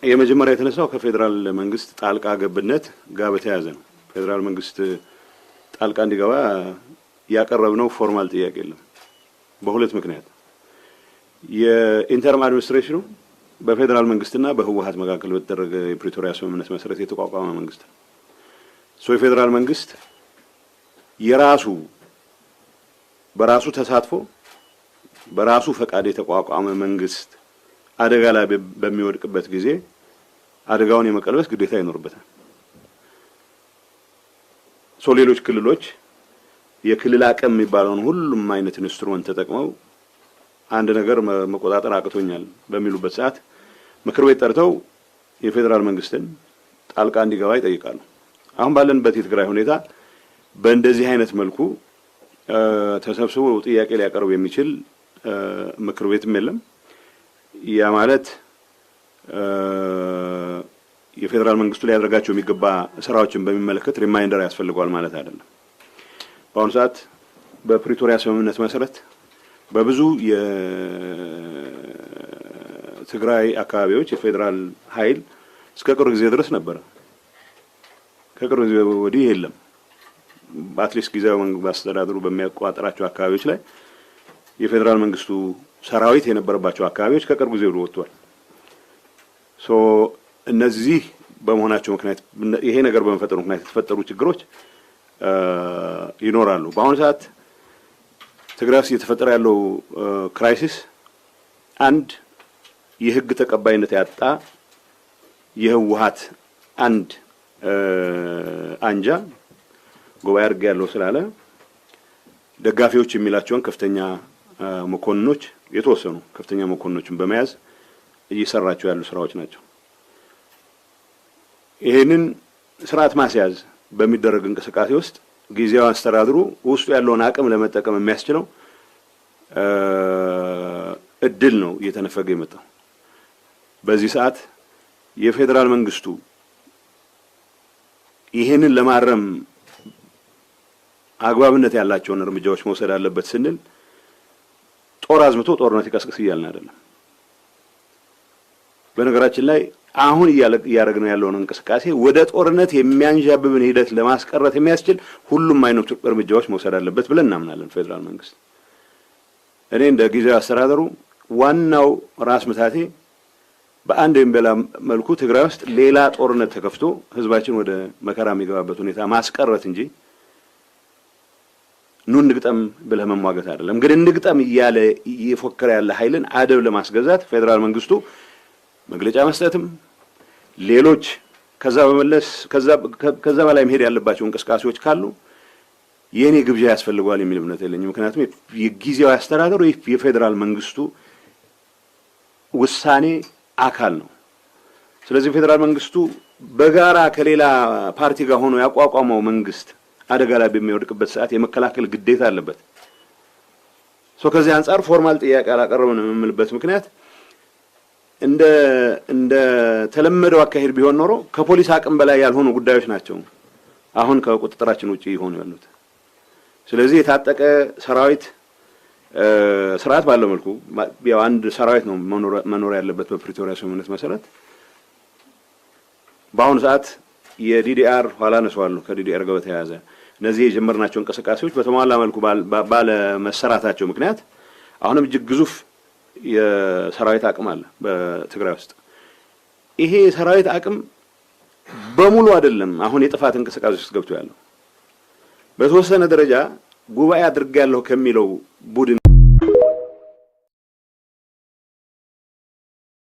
የመጀመሪያ የተነሳው ከፌደራል መንግስት ጣልቃ ገብነት ጋር በተያያዘ ነው። ፌደራል መንግስት ጣልቃ እንዲገባ ያቀረብነው ፎርማል ጥያቄ የለም። በሁለት ምክንያት የኢንተርም አድሚኒስትሬሽኑ በፌደራል መንግስትና በህወሓት መካከል በተደረገ የፕሪቶሪያ ስምምነት መሰረት የተቋቋመ መንግስት ነው። የፌደራል መንግስት በራሱ ተሳትፎ በራሱ ፈቃድ የተቋቋመ መንግስት አደጋ ላይ በሚወድቅበት ጊዜ አደጋውን የመቀልበስ ግዴታ ይኖርበታል። ሌሎች ክልሎች የክልል አቅም የሚባለውን ሁሉም አይነት ኢንስትሩመንት ተጠቅመው አንድ ነገር መቆጣጠር አቅቶኛል በሚሉበት ሰዓት ምክር ቤት ጠርተው የፌደራል መንግስትን ጣልቃ እንዲገባ ይጠይቃሉ። አሁን ባለንበት የትግራይ ሁኔታ በእንደዚህ አይነት መልኩ ተሰብስቦ ጥያቄ ሊያቀርብ የሚችል ምክር ቤትም የለም። ያ ማለት የፌደራል መንግስቱ ሊያደርጋቸው የሚገባ ስራዎችን በሚመለከት ሪማይንደር ያስፈልጋል ማለት አይደለም። በአሁኑ ሰዓት በፕሪቶሪያ ስምምነት መሰረት በብዙ የትግራይ አካባቢዎች የፌደራል ኃይል እስከ ቅርብ ጊዜ ድረስ ነበር። ከቅርብ ጊዜ ወዲህ የለም። በአትሊስት ጊዜያዊ መንግስት አስተዳደሩ በሚያቋጥራቸው አካባቢዎች ላይ የፌደራል መንግስቱ ሰራዊት የነበረባቸው አካባቢዎች ከቅርብ ጊዜ ወጥቷል። እነዚህ በመሆናቸው ምክንያት ይሄ ነገር በመፈጠሩ ምክንያት የተፈጠሩ ችግሮች ይኖራሉ። በአሁኑ ሰዓት ትግራይ ውስጥ እየተፈጠረ ያለው ክራይሲስ አንድ የህግ ተቀባይነት ያጣ የህወሓት አንድ አንጃ ጉባኤ አድርጌ ያለው ስላለ ደጋፊዎች የሚላቸውን ከፍተኛ መኮንኖች የተወሰኑ ከፍተኛ መኮንኖችን በመያዝ እየሰራቸው ያሉ ስራዎች ናቸው። ይሄንን ስርዓት ማስያዝ በሚደረግ እንቅስቃሴ ውስጥ ጊዜያዊ አስተዳደሩ ውስጡ ያለውን አቅም ለመጠቀም የሚያስችለው እድል ነው እየተነፈገ የመጣው። በዚህ ሰዓት የፌደራል መንግስቱ ይሄንን ለማረም አግባብነት ያላቸውን እርምጃዎች መውሰድ አለበት ስንል ጦር አዝምቶ ጦርነት ይቀስቅስ እያልን አይደለም። በነገራችን ላይ አሁን እያደረግነው ያለውን እንቅስቃሴ ወደ ጦርነት የሚያንዣብብን ሂደት ለማስቀረት የሚያስችል ሁሉም አይነት እርምጃዎች መውሰድ አለበት ብለን እናምናለን። ፌደራል መንግስት እኔ እንደ ጊዜያዊ አስተዳደሩ ዋናው ራስ ምታቴ በአንድ ወይም በሌላ መልኩ ትግራይ ውስጥ ሌላ ጦርነት ተከፍቶ ህዝባችን ወደ መከራ የሚገባበት ሁኔታ ማስቀረት እንጂ ኑን ንግጠም ብለህ መሟገት አይደለም። ግን ንግጠም እያለ እየፎከረ ያለ ኃይልን አደብ ለማስገዛት ፌደራል መንግስቱ መግለጫ መስጠትም ሌሎች ከዛ በላይ መሄድ ያለባቸው እንቅስቃሴዎች ካሉ የኔ ግብዣ ያስፈልጋል የሚል እምነት የለኝም። ምክንያቱም የጊዜያዊ አስተዳደሩ የፌደራል መንግስቱ ውሳኔ አካል ነው። ስለዚህ ፌደራል መንግስቱ በጋራ ከሌላ ፓርቲ ጋር ሆኖ ያቋቋመው መንግስት አደጋ ላይ በሚወድቅበት ሰዓት የመከላከል ግዴታ አለበት። ከዚህ አንፃር ፎርማል ጥያቄ አላቀረብንም የምልበት ምክንያት እንደ ተለመደው አካሄድ ቢሆን ኖሮ ከፖሊስ አቅም በላይ ያልሆኑ ጉዳዮች ናቸው አሁን ከቁጥጥራችን ውጪ ሆነው ያሉት። ስለዚህ የታጠቀ ሰራዊት ስርዓት ባለው መልኩ ያው አንድ ሰራዊት ነው መኖር ያለበት በፕሪቶሪያ ስምምነት መሰረት። በአሁኑ ሰዓት የዲዲአር ኋላ ነስዋለሁ ከዲዲአር ጋር በተያያዘ እነዚህ የጀመርናቸው እንቅስቃሴዎች በተሟላ መልኩ ባለ መሰራታቸው ምክንያት አሁንም እጅግ ግዙፍ የሰራዊት አቅም አለ በትግራይ ውስጥ። ይሄ የሰራዊት አቅም በሙሉ አይደለም አሁን የጥፋት እንቅስቃሴ ውስጥ ገብቶ ያለው። በተወሰነ ደረጃ ጉባኤ አድርጌያለሁ ከሚለው ቡድን